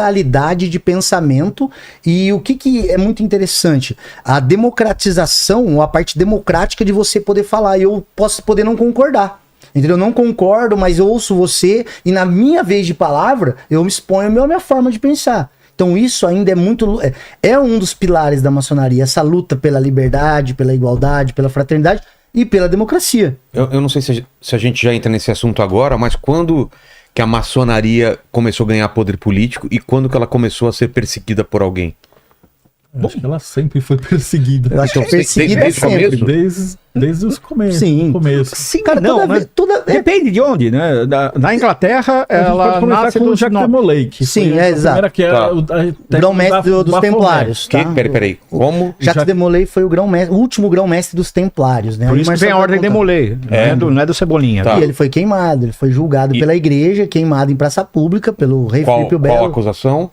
pluralidade de pensamento e o que é muito interessante, a democratização, ou a parte democrática de você poder falar, e eu posso poder não concordar. Entendeu? Eu não concordo, mas eu ouço você e na minha vez de palavra, eu me exponho a minha forma de pensar. Então isso ainda é muito... É um dos pilares da maçonaria, essa luta pela liberdade, pela igualdade, pela fraternidade e pela democracia. Eu não sei se a gente já entra nesse assunto agora, mas quando que a maçonaria começou a ganhar poder político e quando que ela começou a ser perseguida por alguém? Acho que ela sempre foi perseguida. Eu acho que perseguida é sempre. Desde os começos. Sim. Sim, cara, não, depende de onde, né? Na Inglaterra, ela nasce com o Jacques de Molay, que sim, exato. Que tá. O grão-mestre dos Templários. Tá? Peraí, como? Jacques de Molay foi o último grão-mestre dos Templários, né? Por isso que vem a ordem de Molay, não é do Cebolinha. Tá. E ele foi queimado, ele foi julgado pela igreja, queimado em praça pública pelo rei Filipe o Belo. Qual a acusação?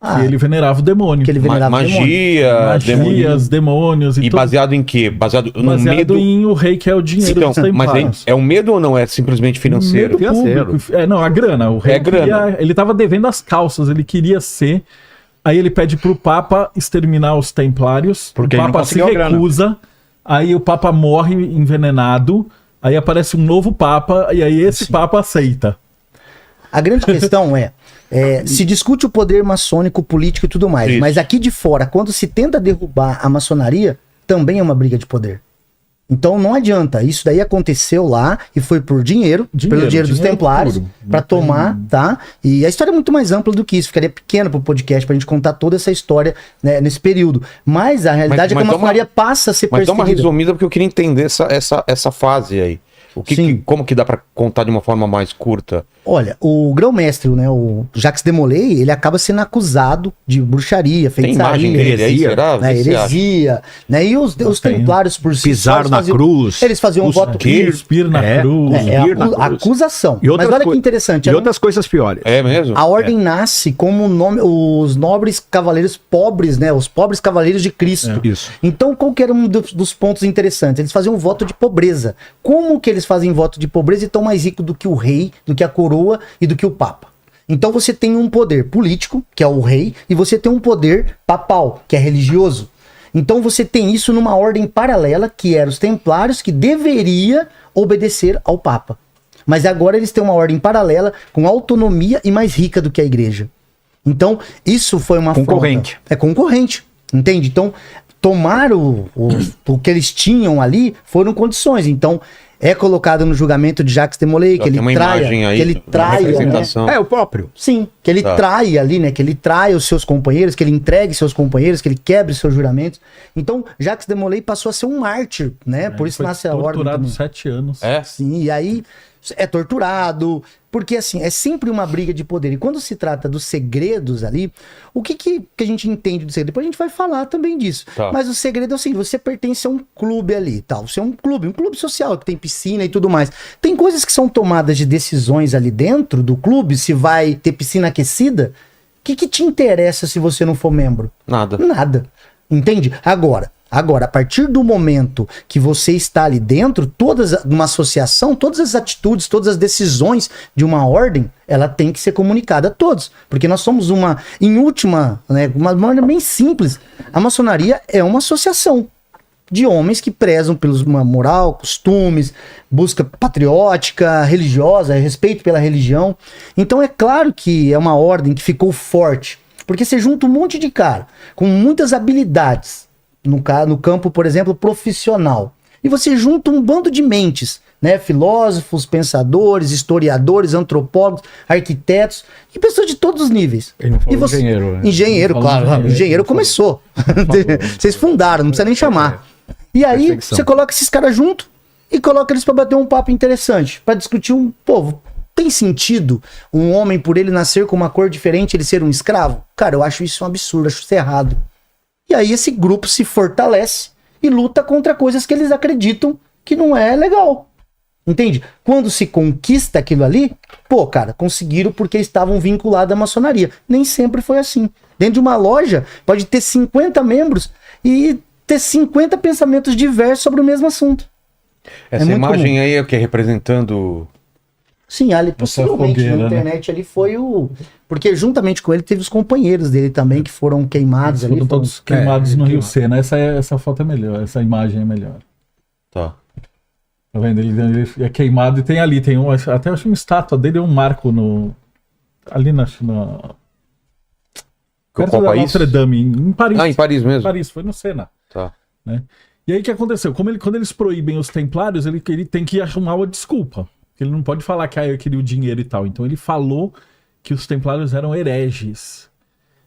Que ele venerava o demônio. Que ele venerava magias, demônios e baseado em quê? Baseado no medo em o rei que é o dinheiro dos Templários. Mas é um medo ou não é simplesmente financeiro? Medo público. Não, a grana. O rei ele estava devendo as calças, ele queria ser. Aí ele pede pro Papa exterminar os Templários. Porque o Papa se recusa. Aí o Papa morre envenenado. Aí aparece um novo Papa e aí esse Papa aceita. A grande questão se discute o poder maçônico, político e tudo mais, mas aqui de fora, quando se tenta derrubar a maçonaria, também é uma briga de poder. Então não adianta, isso daí aconteceu lá e foi por dinheiro pelo dinheiro dos Templários, para tomar, tá? E a história é muito mais ampla do que isso, ficaria pequeno pro podcast pra gente contar toda essa história, né, nesse período. Mas a realidade é que a maçonaria passa a ser perseguida. Mas dá uma resumida, porque eu queria entender essa fase aí. Como que dá pra contar de uma forma mais curta? Olha, o grão-mestre, né, o Jacques de Molay, ele acaba sendo acusado de bruxaria, feitiçaria. Tem imagem dele aí, será? Heresia, né, e os Templários por si pisaram na cruz. Eles faziam um voto... Cuspir na cruz. Acusação. Mas olha que interessante. E outras coisas piores. É mesmo? A ordem nasce como os nobres cavaleiros pobres, né, os pobres cavaleiros de Cristo. Isso. Então, qual que era um dos pontos interessantes? Eles faziam um voto de pobreza. Como que eles fazem voto de pobreza e estão mais ricos do que o rei, do que a coroa e do que o Papa? Então você tem um poder político, que é o rei, e você tem um poder papal, que é religioso. Então você tem isso numa ordem paralela, que era os Templários, que deveria obedecer ao Papa. Mas agora eles têm uma ordem paralela, com autonomia e mais rica do que a igreja. Então isso foi uma concorrente. É concorrente, entende? Então tomar o que eles tinham ali foram condições. Então é colocado no julgamento de Jacques de Molay, que ele trai, né? É o próprio. Sim, que ele trai ali, né? Que ele trai os seus companheiros, que ele entregue seus companheiros, que ele quebre seus juramentos. Então, Jacques de Molay passou a ser um mártir, né? Por isso nasce a ordem. Torturado 7 anos. Sim, e aí é torturado, porque assim, é sempre uma briga de poder. E quando se trata dos segredos ali, o que a gente entende do segredo? Depois a gente vai falar também disso. Mas o segredo é o seguinte, você pertence a um clube ali, tal. Você é um clube social, que tem piscina e tudo mais. Tem coisas que são tomadas de decisões ali dentro do clube, se vai ter piscina aquecida, o que te interessa se você não for membro? Nada. Entende? Agora, a partir do momento que você está ali dentro, uma associação, todas as atitudes, todas as decisões de uma ordem, ela tem que ser comunicada a todos. Porque nós somos uma maneira bem simples, a maçonaria é uma associação de homens que prezam pelos uma moral, costumes, busca patriótica, religiosa, respeito pela religião. Então é claro que é uma ordem que ficou forte, porque você junta um monte de cara com muitas habilidades, no campo, por exemplo, profissional. E você junta um bando de mentes, né? Filósofos, pensadores, historiadores, antropólogos, arquitetos e pessoas de todos os níveis. E você... Engenheiro, claro. Engenheiro começou. Vocês fundaram, não precisa nem chamar. E aí, você coloca esses caras junto e coloca eles para bater um papo interessante, para discutir um povo. Tem sentido um homem, por ele nascer com uma cor diferente, ele ser um escravo? Cara, eu acho isso um absurdo, acho isso errado. E aí esse grupo se fortalece e luta contra coisas que eles acreditam que não é legal. Entende? Quando se conquista aquilo ali, cara, conseguiram porque estavam vinculados à maçonaria. Nem sempre foi assim. Dentro de uma loja, pode ter 50 membros e ter 50 pensamentos diversos sobre o mesmo assunto. Essa imagem comum. Aí é o que? Representando Sim, ali possivelmente fogueira, na internet ali foi o... Porque juntamente com ele teve os companheiros dele também que foram queimados ali. Foram todos queimados no Rio Sena. Essa foto é melhor, essa imagem é melhor. Tá. Tá vendo? Ele é queimado e tem ali, até acho uma estátua dele, um marco ali perto da Notre Dame, em Paris. Em Paris mesmo? Em Paris, foi no Sena. Tá. Né? E aí o que aconteceu? Quando eles proíbem os templários, ele tem que arrumar uma desculpa. Ele não pode falar que eu queria o dinheiro e tal. Então ele falou que os templários eram hereges.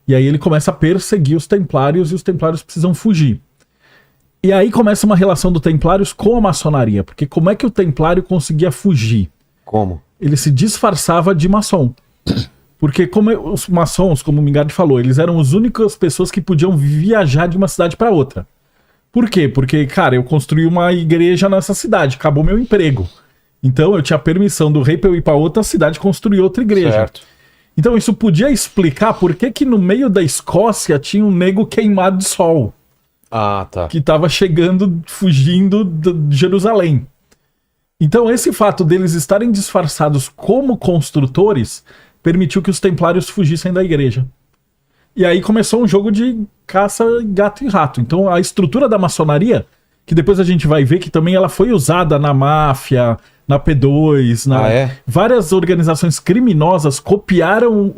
E aí ele começa a perseguir os templários e os templários precisam fugir. E aí começa uma relação dos templários com a maçonaria. Porque como é que o templário conseguia fugir? Como? Ele se disfarçava de maçom. Porque como os maçons, como o Mingardi falou, eles eram as únicas pessoas que podiam viajar de uma cidade para outra. Por quê? Porque, cara, eu construí uma igreja nessa cidade, acabou meu emprego. Então eu tinha permissão do rei para eu ir para outra cidade construir outra igreja. Certo. Então isso podia explicar por que no meio da Escócia tinha um nego queimado de sol. Ah, tá. Que estava fugindo de Jerusalém. Então esse fato deles estarem disfarçados como construtores permitiu que os templários fugissem da igreja. E aí começou um jogo de caça gato e rato. Então a estrutura da maçonaria, que depois a gente vai ver que também ela foi usada na máfia, na P2, várias organizações criminosas copiaram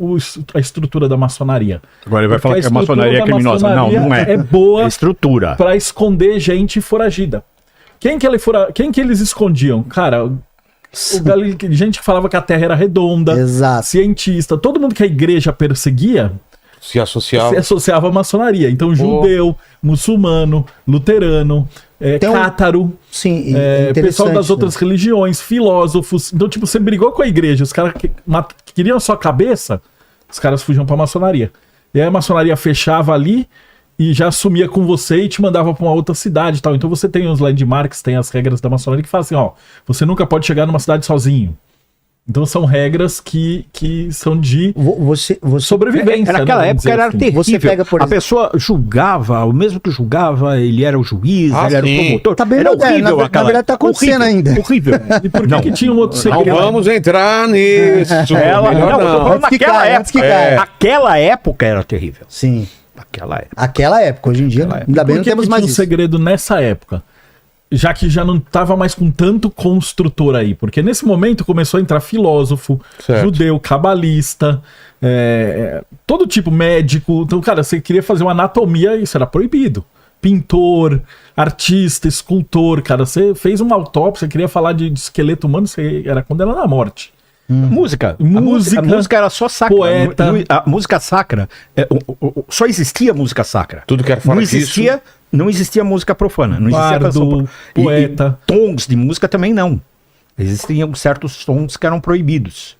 a estrutura da maçonaria. Agora ele vai falar que a maçonaria é criminosa. Não é. É boa é estrutura para esconder gente foragida. Quem que eles escondiam? Cara, gente que falava que a Terra era redonda, exato, cientista, todo mundo que a igreja perseguia se associava à maçonaria. Então, judeu, muçulmano, luterano, cátaro, sim, pessoal das outras religiões, filósofos. Então, tipo, você brigou com a igreja, os caras que queriam a sua cabeça, os caras fugiam pra maçonaria. E aí a maçonaria fechava ali e já assumia com você e te mandava pra uma outra cidade e tal. Então você tem os landmarks, tem as regras da maçonaria que falam assim, ó, você nunca pode chegar numa cidade sozinho. Então são regras que são de sobrevivência. Naquela época era assim. terrível. Você pega, por exemplo, a pessoa julgava, o mesmo que julgava, ele era o juiz, ele era o promotor. Tá bem era horrível. Na verdade tá acontecendo ainda. Horrível. E por que tinha um outro segredo? Não vamos entrar nisso. Naquela época era terrível. Sim. Aquela época. Hoje em dia, ainda bem não temos mais isso. Segredo nessa época? Já que já não estava mais com tanto construtor aí. Porque nesse momento começou a entrar filósofo, judeu, cabalista, todo tipo, médico. Então, cara, você queria fazer uma anatomia, isso era proibido. Pintor, artista, escultor, cara, você fez uma autópsia, queria falar de esqueleto humano, você era condenado à morte. Música. A música era só sacra. Poeta. A música sacra. Só existia música sacra. Tudo que era fora disso. Não existia música profana. Não existia poeta. E tons de música também não. Existiam certos tons que eram proibidos.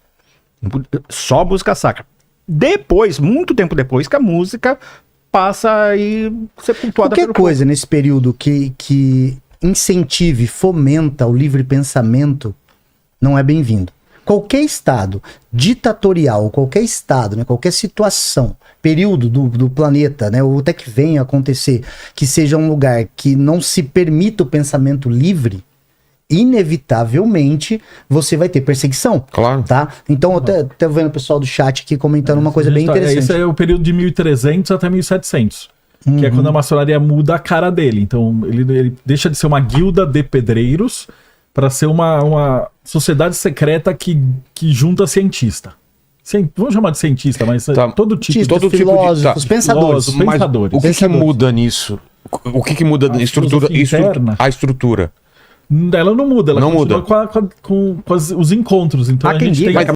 Só música sacra. Depois, muito tempo depois, que a música passa a ser cultuada. Qualquer coisa nesse período que incentive, fomenta o livre pensamento não é bem-vindo. Qualquer estado ditatorial, qualquer estado, né, qualquer situação, período do planeta, né, ou até que venha a acontecer, que seja um lugar que não se permita o pensamento livre, inevitavelmente você vai ter perseguição. Claro. Tá? Então, eu até vendo o pessoal do chat aqui comentando uma coisa bem interessante. Esse é o período de 1300 até 1700. Que é quando a maçonaria muda a cara dele. Então, ele deixa de ser uma guilda de pedreiros para ser uma sociedade secreta que junta cientista. Vamos chamar de cientista, mas todo tipo de filósofos, pensadores. Mas o que muda nisso? O que muda na estrutura? A estrutura. Ela não muda, ela não continua com os encontros. Então a gente tem